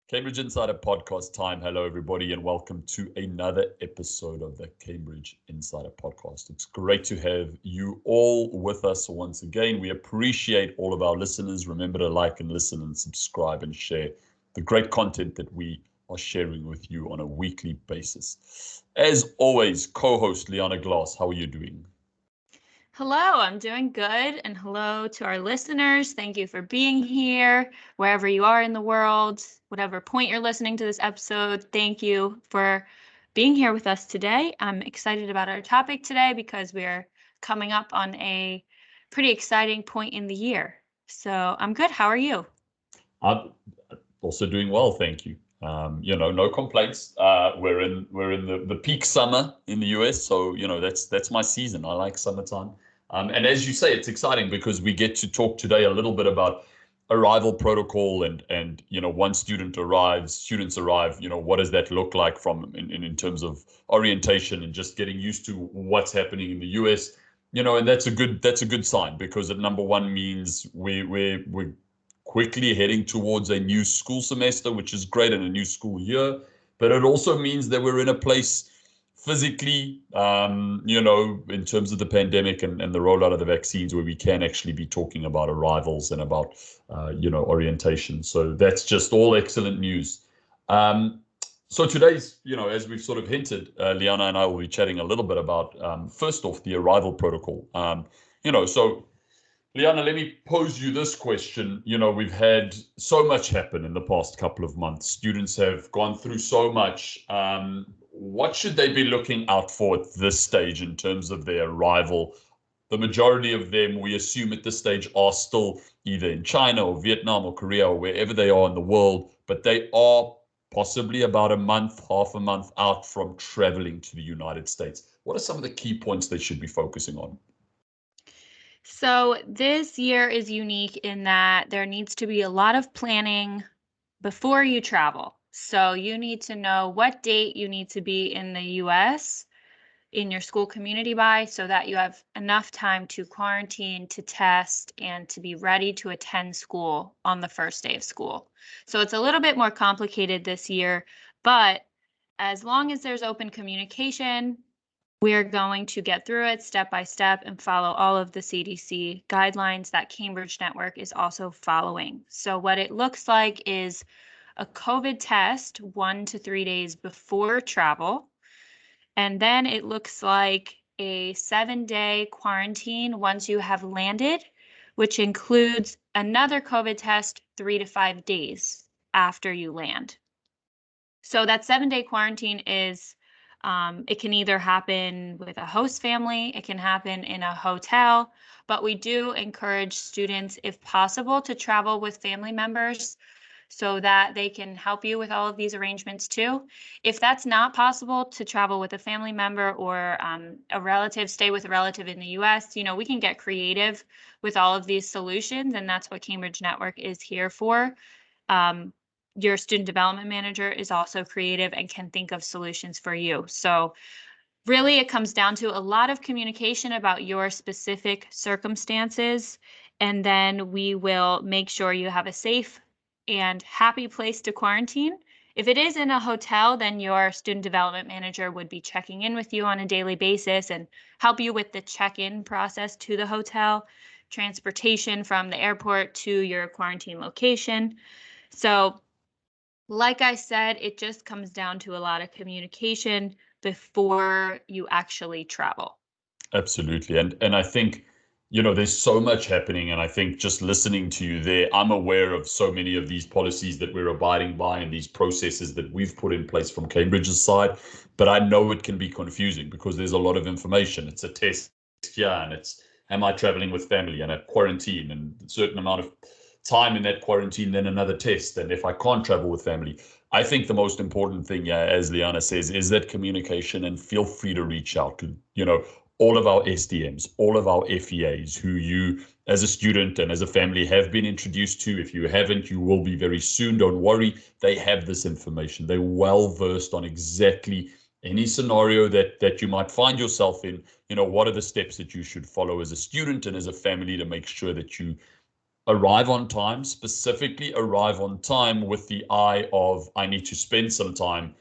Cambridge Insider Podcast time. Hello, everybody, and welcome to another episode of the Cambridge Insider Podcast. It's great to have you all with us once again. We appreciate all of our listeners. Remember to like and listen and subscribe and share the great content that we are sharing with you on a weekly basis. As always, co-host Leanna, how are you doing? Hello, I'm doing good. And hello to our listeners. Thank you for being here, wherever you are in the world, whatever point you're listening to this episode. Thank you for being here with us today. I'm excited about our topic today because we're coming up on a pretty exciting point in the year. So I'm good. How are you? I'm also doing well, thank you. No complaints. We're in the peak summer in the US, so that's my season. I like summertime. And as you say, it's exciting because we get to talk today a little bit about arrival protocol and once students arrive, what does that look like from in terms of orientation and just getting used to what's happening in the US. And that's a good sign because it number one means we're quickly heading towards a new school semester, which is great, and a new school year. But it also means that we're in a place physically, in terms of the pandemic and the rollout of the vaccines, where we can actually be talking about arrivals and about, orientation. So that's just all excellent news. So today's, as we've sort of hinted, Liana and I will be chatting a little bit about, first off, the arrival protocol. So Liana, let me pose you this question. We've had so much happen in the past couple of months. Students have gone through so much. What should they be looking out for at this stage in terms of their arrival? The majority of them, we assume at this stage, are still either in China or Vietnam or Korea or wherever they are in the world, but they are possibly about half a month out from traveling to the United States. What are some of the key points they should be focusing on? So this year is unique in that there needs to be a lot of planning before you travel. So you need to know what date you need to be in the US in your school community by so that you have enough time to quarantine, to test, and to be ready to attend school on the first day of school. So it's a little bit more complicated this year, but as long as there's open communication, we're going to get through it step by step and follow all of the CDC guidelines that Cambridge Network is also following. So what it looks like is a COVID test 1 to 3 days before travel. And then it looks like a 7-day quarantine once you have landed, which includes another COVID test 3 to 5 days after you land. So that 7-day quarantine is it can either happen with a host family, it can happen in a hotel, but we do encourage students, if possible, to travel with family members so that they can help you with all of these arrangements too. If that's not possible to travel with a family member or a relative, stay with a relative in the US, we can get creative with all of these solutions, and that's what Cambridge Network is here for. Your student development manager is also creative and can think of solutions for you. So really, it comes down to a lot of communication about your specific circumstances, and then we will make sure you have a safe and happy place to quarantine. If it is in a hotel, then your student development manager would be checking in with you on a daily basis and help you with the check-in process to the hotel, transportation from the airport to your quarantine location. So like I said, it just comes down to a lot of communication before you actually travel. Absolutely. And I think, there's so much happening. And I think just listening to you there, I'm aware of so many of these policies that we're abiding by and these processes that we've put in place from Cambridge's side. But I know it can be confusing because there's a lot of information. It's a test here, and it's, am I traveling with family, and a quarantine and a certain amount of time in that quarantine, then another test. And if I can't travel with family, I think the most important thing, as Liana says, is that communication, and feel free to reach out to, all of our SDMs, all of our FEAs who you as a student and as a family have been introduced to. If you haven't, you will be very soon. Don't worry. They have this information. They're well versed on exactly any scenario that you might find yourself in. What are the steps that you should follow as a student and as a family to make sure that you arrive on time, specifically arrive on time with the eye of, I need to spend some time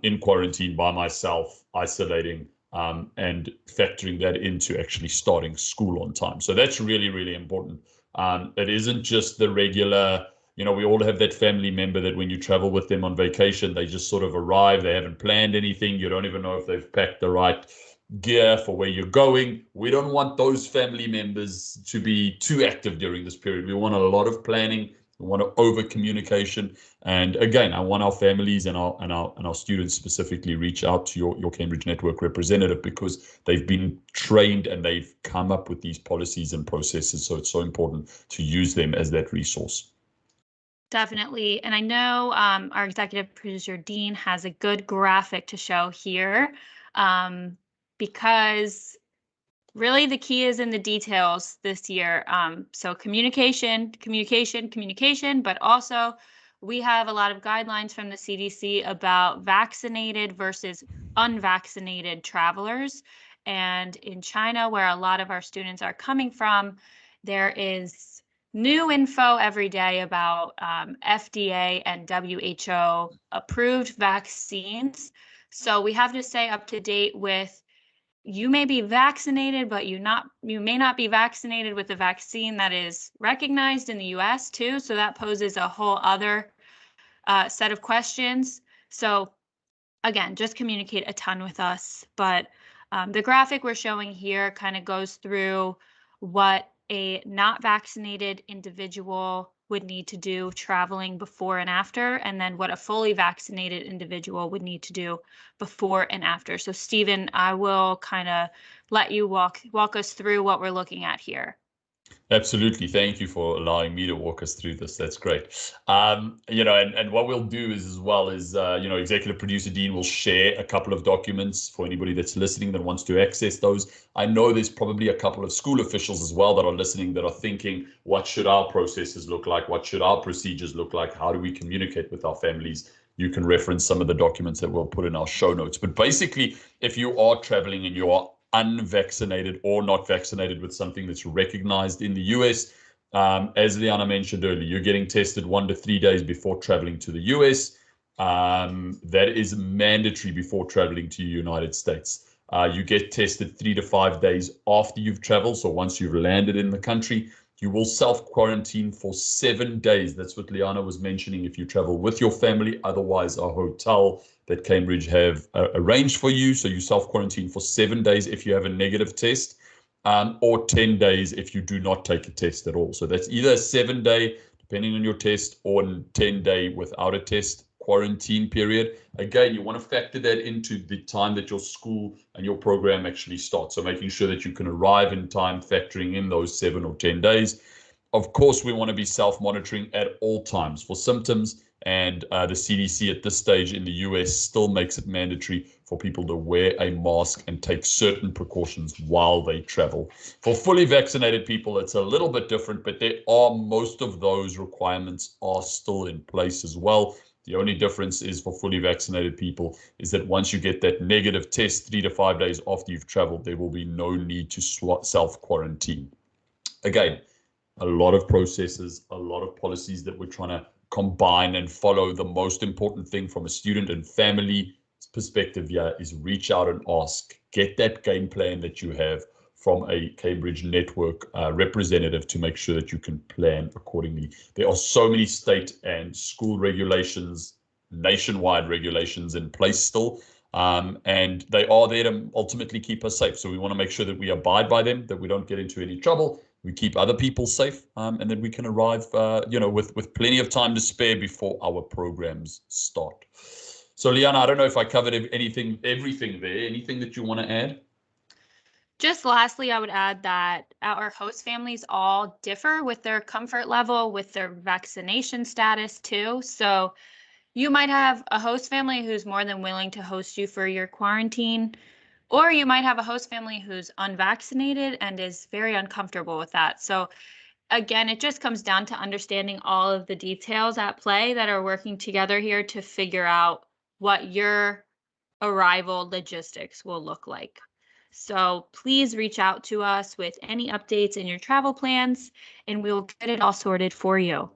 in quarantine by myself, isolating, and factoring that into actually starting school on time. So that's really, really important. It isn't just the regular, we all have that family member that when you travel with them on vacation, they just sort of arrive, they haven't planned anything, you don't even know if they've packed the right gear for where you're going. We don't want those family members to be too active during this period. We want a lot of planning. We want to over communication. And again, I want our families and our students specifically reach out to your Cambridge Network representative, because they've been trained and they've come up with these policies and processes. So it's so important to use them as that resource. Definitely. And I know our executive producer, Dean, has a good graphic to show here, because really the key is in the details this year. So communication, but also we have a lot of guidelines from the CDC about vaccinated versus unvaccinated travelers. And in China, where a lot of our students are coming from, there is new info every day about FDA and WHO approved vaccines. So we have to stay up to date with, you may be vaccinated, but you may not be vaccinated with a vaccine that is recognized in the US too. So that poses a whole other set of questions. So again, just communicate a ton with us. But the graphic we're showing here kind of goes through what a not vaccinated individual would need to do traveling before and after, and then what a fully vaccinated individual would need to do before and after. So Stephen, I will kind of let you walk us through what we're looking at here. Absolutely. Thank you for allowing me to walk us through this. That's great. And what we'll do is, as well is, executive producer Dean will share a couple of documents for anybody that's listening that wants to access those. I know there's probably a couple of school officials as well that are listening that are thinking, what should our processes look like? What should our procedures look like? How do we communicate with our families? You can reference some of the documents that we'll put in our show notes. But basically, if you are traveling and you are unvaccinated or not vaccinated with something that's recognized in the US, as Leanna mentioned earlier, you're getting tested 1 to 3 days before traveling to the US. That is mandatory before traveling to the United States. You get tested 3 to 5 days after you've traveled. So once you've landed in the country, you will self-quarantine for 7 days. That's what Leanna was mentioning if you travel with your family. Otherwise, a hotel that Cambridge have arranged for you. So you self-quarantine for 7 days if you have a negative test, or 10 days if you do not take a test at all. So that's either a 7-day, depending on your test, or a 10-day without a test quarantine period. Again, you want to factor that into the time that your school and your program actually starts. So making sure that you can arrive in time, factoring in those 7 or 10 days. Of course, we want to be self-monitoring at all times for symptoms, and the CDC at this stage in the US still makes it mandatory for people to wear a mask and take certain precautions while they travel. For fully vaccinated people, it's a little bit different, but most of those requirements are still in place as well. The only difference is for fully vaccinated people is that once you get that negative test 3 to 5 days after you've traveled, there will be no need to self-quarantine. Again, a lot of processes, a lot of policies that we're trying to combine and follow. The most important thing from a student and family perspective here is reach out and ask. Get that game plan that you have from a Cambridge Network representative to make sure that you can plan accordingly. There are so many state and school regulations, nationwide regulations in place still, and they are there to ultimately keep us safe. So we want to make sure that we abide by them, that we don't get into any trouble, we keep other people safe, and then we can arrive, with plenty of time to spare before our programs start. So, Leanna, I don't know if I covered everything there. Anything that you want to add? Just lastly, I would add that our host families all differ with their comfort level, with their vaccination status too. So you might have a host family who's more than willing to host you for your quarantine, or you might have a host family who's unvaccinated and is very uncomfortable with that. So again, it just comes down to understanding all of the details at play that are working together here to figure out what your arrival logistics will look like. So please reach out to us with any updates in your travel plans, and we'll get it all sorted for you.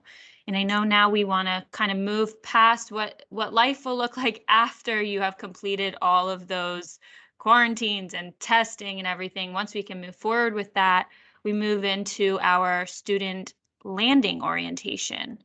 And I know now we want to kind of move past what life will look like after you have completed all of those quarantines and testing and everything. Once we can move forward with that, we move into our student landing orientation,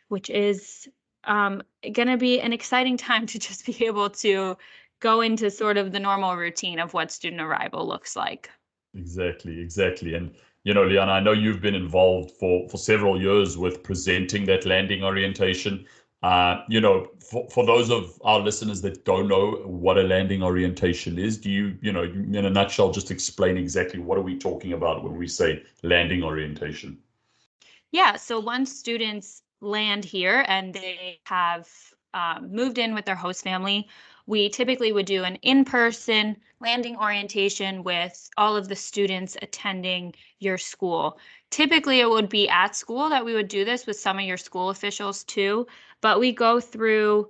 which is going to be an exciting time to just be able to go into sort of the normal routine of what student arrival looks like. Exactly. And, Leanna, I know you've been involved for several years with presenting that landing orientation. For those of our listeners that don't know what a landing orientation is, do you, in a nutshell, just explain exactly what are we talking about when we say landing orientation? Yeah, so once students land here and they have moved in with their host family, we typically would do an in-person landing orientation with all of the students attending your school. Typically, it would be at school that we would do this with some of your school officials too, but we go through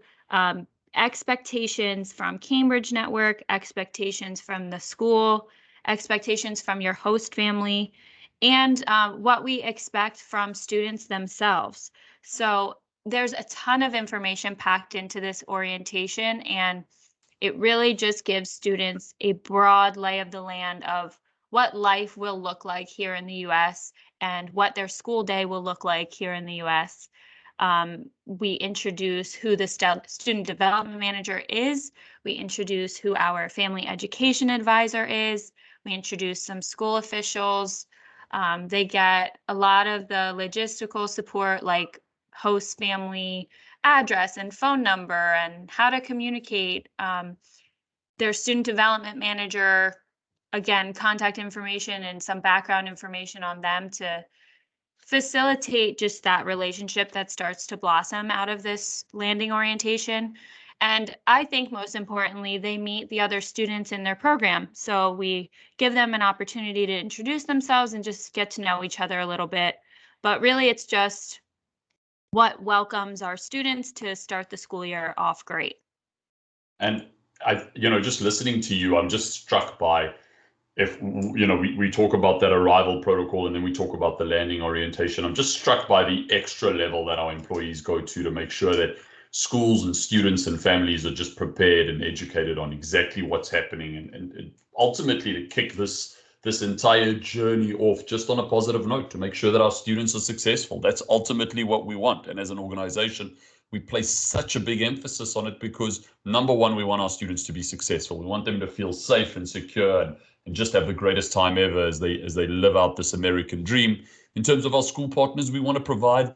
expectations from Cambridge Network, expectations from the school, expectations from your host family, and what we expect from students themselves. So there's a ton of information packed into this orientation, and it really just gives students a broad lay of the land of what life will look like here in the US and what their school day will look like here in the US. We introduce who the student development manager is. We introduce who our family education advisor is. We introduce some school officials. They get a lot of the logistical support like host family address and phone number and how to communicate. Their student development manager, again, contact information and some background information on them to facilitate just that relationship that starts to blossom out of this landing orientation. And I think most importantly, they meet the other students in their program. So we give them an opportunity to introduce themselves and just get to know each other a little bit. But really, it's just what welcomes our students to start the school year off great. And just listening to you, I'm just struck by if we talk about that arrival protocol and then we talk about the landing orientation. I'm just struck by the extra level that our employees go to make sure that schools and students and families are just prepared and educated on exactly what's happening and ultimately to kick this entire journey off just on a positive note to make sure that our students are successful. That's ultimately what we want. And as an organization, we place such a big emphasis on it because number one, we want our students to be successful. We want them to feel safe and secure and just have the greatest time ever as they live out this American dream. In terms of our school partners, we want to provide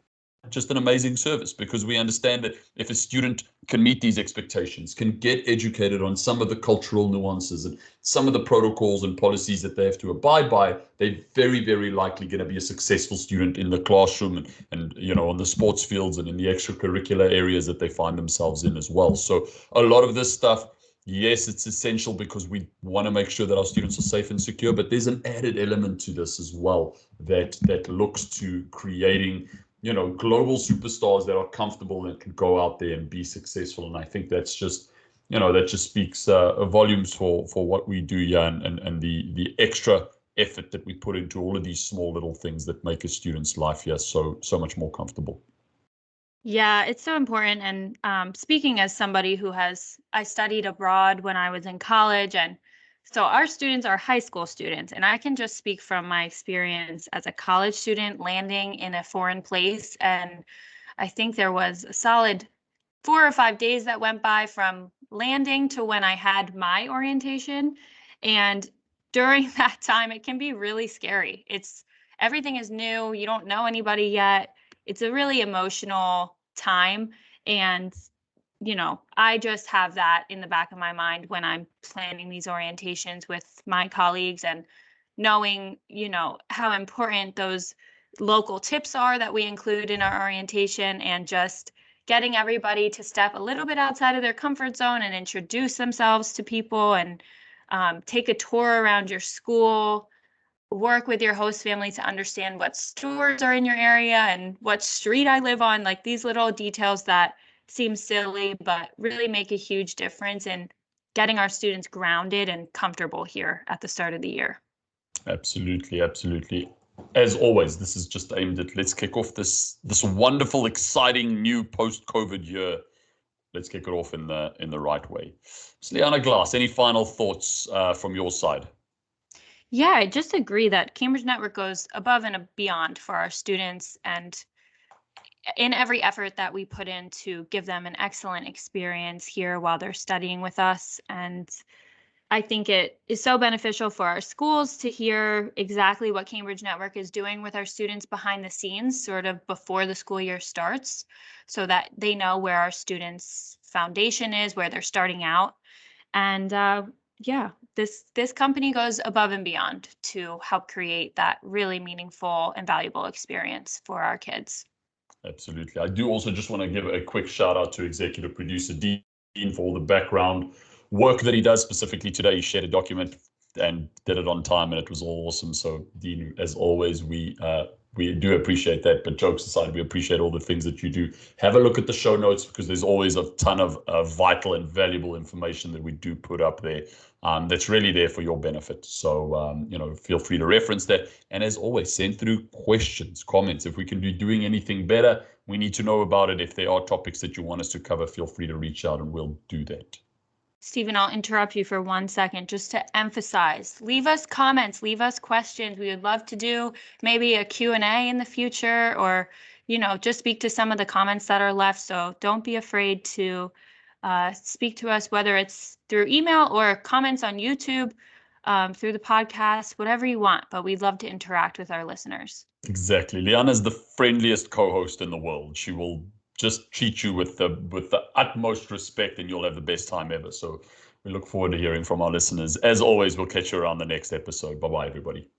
just an amazing service because we understand that if a student can meet these expectations, can get educated on some of the cultural nuances and some of the protocols and policies that they have to abide by, they're very, very likely going to be a successful student in the classroom and on the sports fields and in the extracurricular areas that they find themselves in as well. So a lot of this stuff, yes, it's essential because we want to make sure that our students are safe and secure, but there's an added element to this as well that looks to creating global superstars that are comfortable and can go out there and be successful. And I think that's just that just speaks volumes for what we do here and the extra effort that we put into all of these small little things that make a student's life here so much more comfortable. Yeah, it's so important. And speaking as somebody I studied abroad when I was in college. And so our students are high school students. And I can just speak from my experience as a college student landing in a foreign place. And I think there was a solid 4 or 5 days that went by from landing to when I had my orientation. And during that time, it can be really scary. Everything is new. You don't know anybody yet. It's a really emotional time. And, I just have that in the back of my mind when I'm planning these orientations with my colleagues and knowing, how important those local tips are that we include in our orientation and just getting everybody to step a little bit outside of their comfort zone and introduce themselves to people and take a tour around your school, work with your host family to understand what stores are in your area and what street I live on, like these little details that seem silly, but really make a huge difference in getting our students grounded and comfortable here at the start of the year. Absolutely, absolutely. As always, this is just aimed at let's kick off this wonderful, exciting new post-COVID year. Let's kick it off in the right way. So, Leanna Glass, any final thoughts from your side? Yeah, I just agree that Cambridge Network goes above and beyond for our students, and in every effort that we put in to give them an excellent experience here while they're studying with us. And I think it is so beneficial for our schools to hear exactly what Cambridge Network is doing with our students behind the scenes, sort of before the school year starts, so that they know where our students' foundation is, where they're starting out. And yeah, this company goes above and beyond to help create that really meaningful and valuable experience for our kids. Absolutely. I do also just want to give a quick shout out to executive producer Dean for all the background work that he does. Specifically today, he shared a document and did it on time, and it was all awesome. So Dean, as always, we do appreciate that. But jokes aside, we appreciate all the things that you do. Have a look at the show notes, because there's always a ton of vital and valuable information that we do put up there. That's really there for your benefit. So, feel free to reference that. And as always, send through questions, comments. If we can be doing anything better, we need to know about it. If there are topics that you want us to cover, feel free to reach out and we'll do that. Stephen, I'll interrupt you for 1 second just to emphasize. Leave us comments, leave us questions. We would love to do maybe a Q&A in the future, or, just speak to some of the comments that are left. So don't be afraid to speak to us, whether it's through email or comments on YouTube, through the podcast, whatever you want. But we'd love to interact with our listeners. Exactly. Leanna's the friendliest co-host in the world. She will just treat you with the utmost respect, and you'll have the best time ever. So we look forward to hearing from our listeners. As always, we'll catch you around the next episode. Bye-bye, everybody.